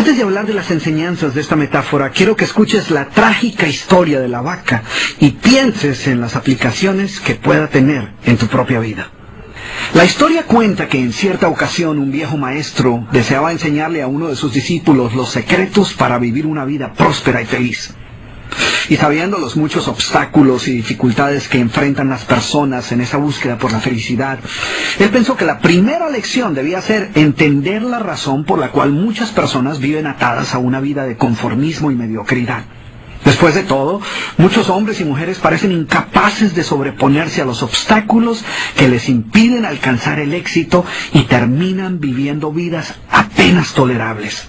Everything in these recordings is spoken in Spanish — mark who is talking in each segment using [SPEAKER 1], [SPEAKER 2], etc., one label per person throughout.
[SPEAKER 1] Antes de hablar de las enseñanzas de esta metáfora, quiero que escuches la trágica historia de la vaca y pienses en las aplicaciones que pueda tener en tu propia vida. La historia cuenta que en cierta ocasión un viejo maestro deseaba enseñarle a uno de sus discípulos los secretos para vivir una vida próspera y feliz. Y sabiendo los muchos obstáculos y dificultades que enfrentan las personas en esa búsqueda por la felicidad, él pensó que la primera lección debía ser entender la razón por la cual muchas personas viven atadas a una vida de conformismo y mediocridad. Después de todo, muchos hombres y mujeres parecen incapaces de sobreponerse a los obstáculos que les impiden alcanzar el éxito y terminan viviendo vidas apenas tolerables.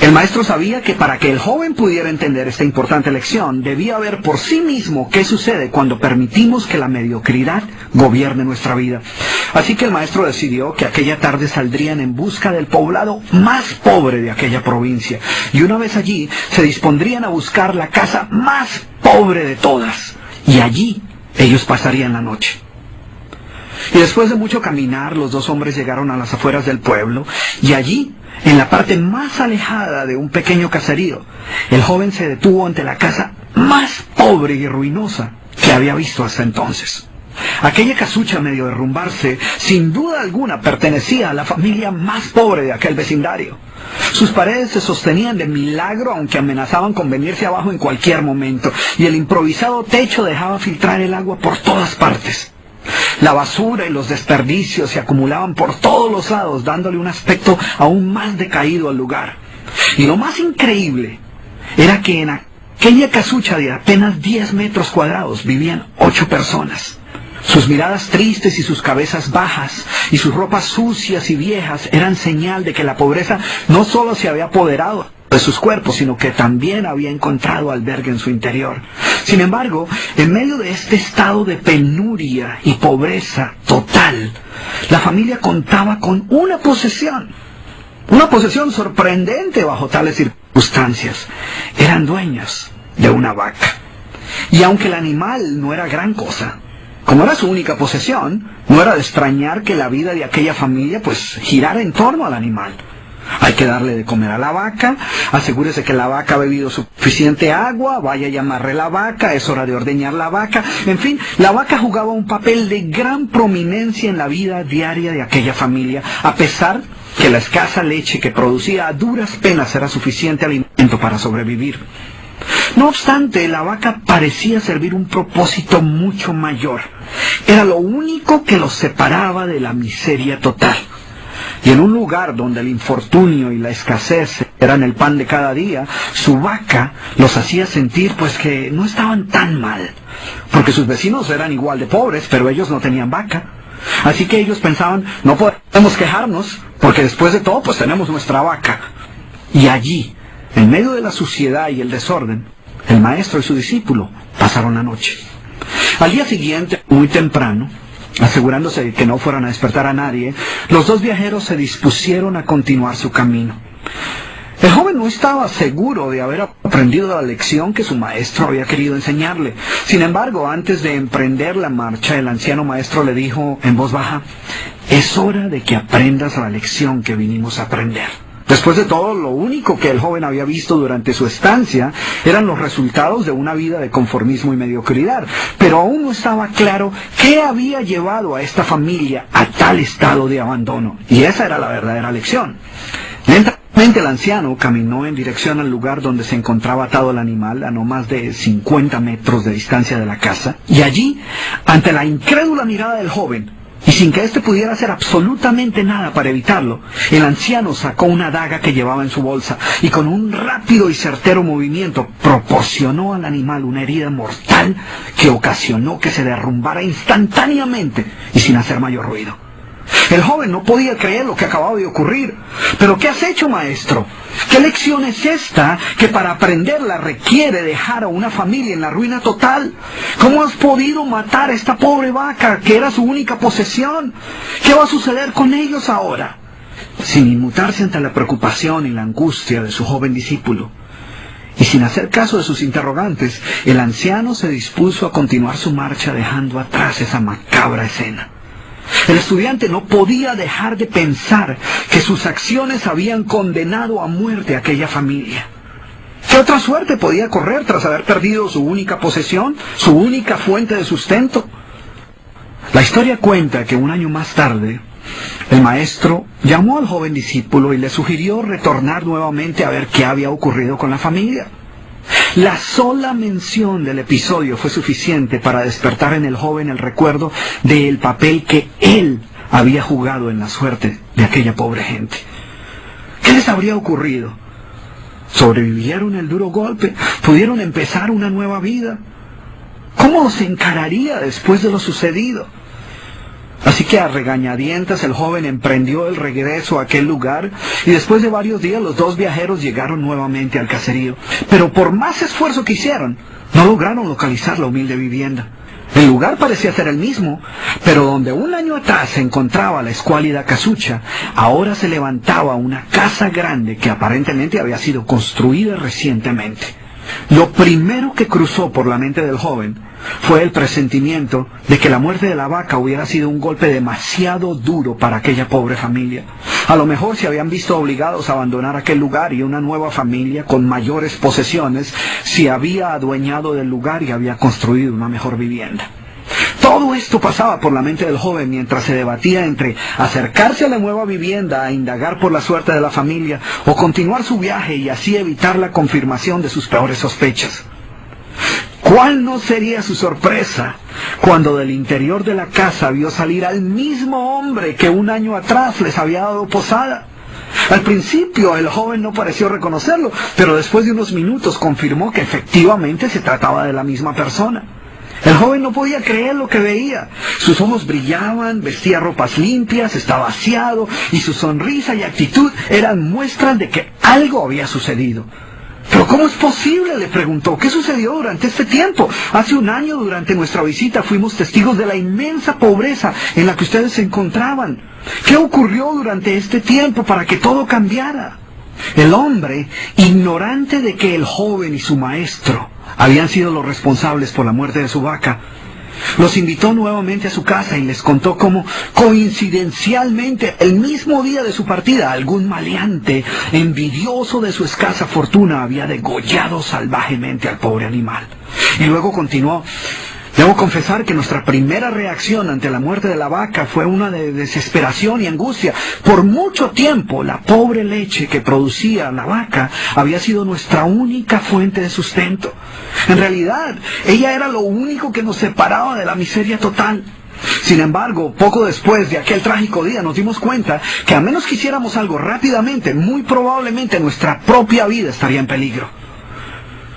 [SPEAKER 1] El maestro sabía que para que el joven pudiera entender esta importante lección, debía ver por sí mismo qué sucede cuando permitimos que la mediocridad gobierne nuestra vida. Así que el maestro decidió que aquella tarde saldrían en busca del poblado más pobre de aquella provincia, y una vez allí se dispondrían a buscar la casa más pobre de todas, y allí ellos pasarían la noche. Y después de mucho caminar, los dos hombres llegaron a las afueras del pueblo, y allí, en la parte más alejada de un pequeño caserío, el joven se detuvo ante la casa más pobre y ruinosa que había visto hasta entonces. Aquella casucha, medio derrumbarse, sin duda alguna pertenecía a la familia más pobre de aquel vecindario. Sus paredes se sostenían de milagro, aunque amenazaban con venirse abajo en cualquier momento, y el improvisado techo dejaba filtrar el agua por todas partes. La basura y los desperdicios se acumulaban por todos los lados, dándole un aspecto aún más decaído al lugar. Y lo más increíble era que en aquella casucha de apenas 10 metros cuadrados vivían 8 personas. Sus miradas tristes y sus cabezas bajas y sus ropas sucias y viejas eran señal de que la pobreza no solo se había apoderado de sus cuerpos, sino que también había encontrado albergue en su interior. Sin embargo, en medio de este estado de penuria y pobreza total, la familia contaba con una posesión sorprendente bajo tales circunstancias. Eran dueños de una vaca. Y aunque el animal no era gran cosa, como era su única posesión, no era de extrañar que la vida de aquella familia girara en torno al animal. Hay que darle de comer a la vaca, asegúrese que la vaca ha bebido suficiente agua, vaya y amarre la vaca, es hora de ordeñar la vaca. En fin, la vaca jugaba un papel de gran prominencia en la vida diaria de aquella familia, a pesar que la escasa leche que producía a duras penas era suficiente alimento para sobrevivir. No obstante, la vaca parecía servir un propósito mucho mayor. Era lo único que los separaba de la miseria total. Y en un lugar donde el infortunio y la escasez eran el pan de cada día, su vaca los hacía sentir que no estaban tan mal, porque sus vecinos eran igual de pobres, pero ellos no tenían vaca. Así que ellos pensaban, no podemos quejarnos, porque después de todo tenemos nuestra vaca. Y allí, en medio de la suciedad y el desorden, el maestro y su discípulo pasaron la noche. Al día siguiente, muy temprano, asegurándose de que no fueran a despertar a nadie, los dos viajeros se dispusieron a continuar su camino. El joven no estaba seguro de haber aprendido la lección que su maestro había querido enseñarle. Sin embargo, antes de emprender la marcha, el anciano maestro le dijo en voz baja: «Es hora de que aprendas la lección que vinimos a aprender». Después de todo, lo único que el joven había visto durante su estancia eran los resultados de una vida de conformismo y mediocridad, pero aún no estaba claro qué había llevado a esta familia a tal estado de abandono, y esa era la verdadera lección. Lentamente el anciano caminó en dirección al lugar donde se encontraba atado el animal, a no más de 50 metros de distancia de la casa, y allí, ante la incrédula mirada del joven, y sin que éste pudiera hacer absolutamente nada para evitarlo, el anciano sacó una daga que llevaba en su bolsa y con un rápido y certero movimiento proporcionó al animal una herida mortal que ocasionó que se derrumbara instantáneamente y sin hacer mayor ruido. El joven no podía creer lo que acababa de ocurrir. «¿Pero qué has hecho, maestro? ¿Qué lección es esta que para aprenderla requiere dejar a una familia en la ruina total? ¿Cómo has podido matar a esta pobre vaca que era su única posesión? ¿Qué va a suceder con ellos ahora?» Sin inmutarse ante la preocupación y la angustia de su joven discípulo, y sin hacer caso de sus interrogantes, el anciano se dispuso a continuar su marcha dejando atrás esa macabra escena. El estudiante no podía dejar de pensar que sus acciones habían condenado a muerte a aquella familia. ¿Qué otra suerte podía correr tras haber perdido su única posesión, su única fuente de sustento? La historia cuenta que un año más tarde, el maestro llamó al joven discípulo y le sugirió retornar nuevamente a ver qué había ocurrido con la familia. La sola mención del episodio fue suficiente para despertar en el joven el recuerdo del papel que él había jugado en la suerte de aquella pobre gente. ¿Qué les habría ocurrido? ¿Sobrevivieron el duro golpe? ¿Pudieron empezar una nueva vida? ¿Cómo se encararía después de lo sucedido? Así que a regañadientas el joven emprendió el regreso a aquel lugar y después de varios días los dos viajeros llegaron nuevamente al caserío. Pero por más esfuerzo que hicieron, no lograron localizar la humilde vivienda. El lugar parecía ser el mismo, pero donde un año atrás se encontraba la escuálida casucha, ahora se levantaba una casa grande que aparentemente había sido construida recientemente. Lo primero que cruzó por la mente del joven fue el presentimiento de que la muerte de la vaca hubiera sido un golpe demasiado duro para aquella pobre familia. A lo mejor se habían visto obligados a abandonar aquel lugar y una nueva familia con mayores posesiones se había adueñado del lugar y había construido una mejor vivienda. Todo esto pasaba por la mente del joven mientras se debatía entre acercarse a la nueva vivienda a indagar por la suerte de la familia o continuar su viaje y así evitar la confirmación de sus peores sospechas. ¿Cuál no sería su sorpresa cuando del interior de la casa vio salir al mismo hombre que un año atrás les había dado posada? Al principio el joven no pareció reconocerlo, pero después de unos minutos confirmó que efectivamente se trataba de la misma persona. El joven no podía creer lo que veía. Sus ojos brillaban, vestía ropas limpias, estaba aseado y su sonrisa y actitud eran muestras de que algo había sucedido. ¿Pero cómo es posible?, le preguntó. ¿Qué sucedió durante este tiempo? Hace un año, durante nuestra visita, fuimos testigos de la inmensa pobreza en la que ustedes se encontraban. ¿Qué ocurrió durante este tiempo para que todo cambiara? El hombre, ignorante de que el joven y su maestro habían sido los responsables por la muerte de su vaca, los invitó nuevamente a su casa y les contó cómo, coincidencialmente, el mismo día de su partida, algún maleante, envidioso de su escasa fortuna, había degollado salvajemente al pobre animal. Y luego continuó: debo confesar que nuestra primera reacción ante la muerte de la vaca fue una de desesperación y angustia. Por mucho tiempo, la pobre leche que producía la vaca había sido nuestra única fuente de sustento. En realidad, ella era lo único que nos separaba de la miseria total. Sin embargo, poco después de aquel trágico día nos dimos cuenta que a menos que hiciéramos algo rápidamente, muy probablemente nuestra propia vida estaría en peligro.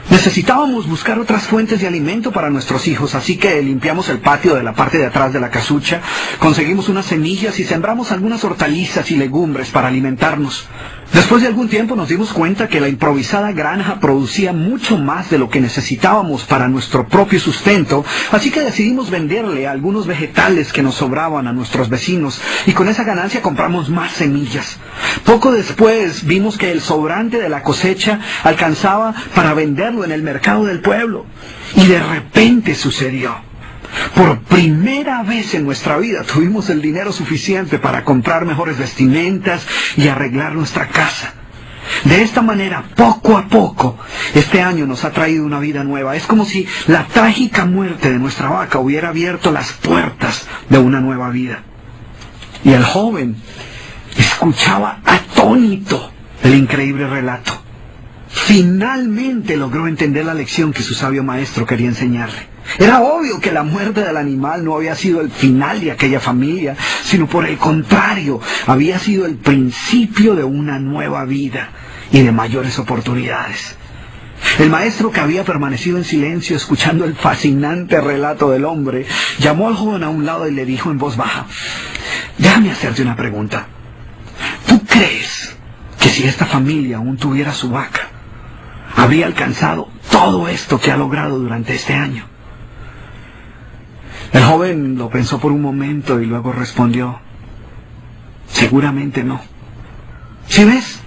[SPEAKER 1] Necesitábamos buscar otras fuentes de alimento para nuestros hijos, así que limpiamos el patio de la parte de atrás de la casucha, conseguimos unas semillas y sembramos algunas hortalizas y legumbres para alimentarnos. Después de algún tiempo nos dimos cuenta que la improvisada granja producía mucho más de lo que necesitábamos para nuestro propio sustento, así que decidimos venderle algunos vegetales que nos sobraban a nuestros vecinos y con esa ganancia compramos más semillas. Poco después vimos que el sobrante de la cosecha alcanzaba para venderlo en el mercado del pueblo. Y de repente sucedió. Por primera vez en nuestra vida tuvimos el dinero suficiente para comprar mejores vestimentas y arreglar nuestra casa. De esta manera, poco a poco, este año nos ha traído una vida nueva. Es como si la trágica muerte de nuestra vaca hubiera abierto las puertas de una nueva vida. Y el joven escuchaba atónito el increíble relato. Finalmente logró entender la lección que su sabio maestro quería enseñarle. Era obvio que la muerte del animal no había sido el final de aquella familia, sino por el contrario, había sido el principio de una nueva vida y de mayores oportunidades. El maestro, que había permanecido en silencio escuchando el fascinante relato del hombre, llamó al joven a un lado y le dijo en voz baja: déjame hacerte una pregunta. ¿Tú crees que si esta familia aún tuviera su vaca, habría alcanzado todo esto que ha logrado durante este año? El joven lo pensó por un momento y luego respondió: seguramente no. ¿Sí ves?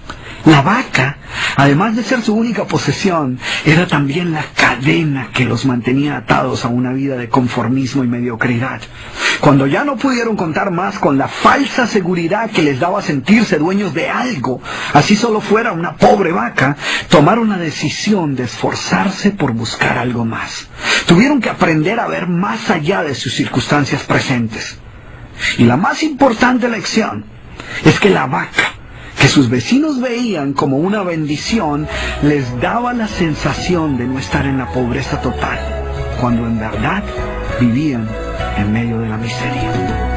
[SPEAKER 1] La vaca, además de ser su única posesión, era también la cadena que los mantenía atados a una vida de conformismo y mediocridad. Cuando ya no pudieron contar más con la falsa seguridad que les daba sentirse dueños de algo, así solo fuera una pobre vaca, tomaron la decisión de esforzarse por buscar algo más. Tuvieron que aprender a ver más allá de sus circunstancias presentes. Y la más importante lección es que la vaca, que sus vecinos veían como una bendición, les daba la sensación de no estar en la pobreza total, cuando en verdad vivían en medio de la miseria.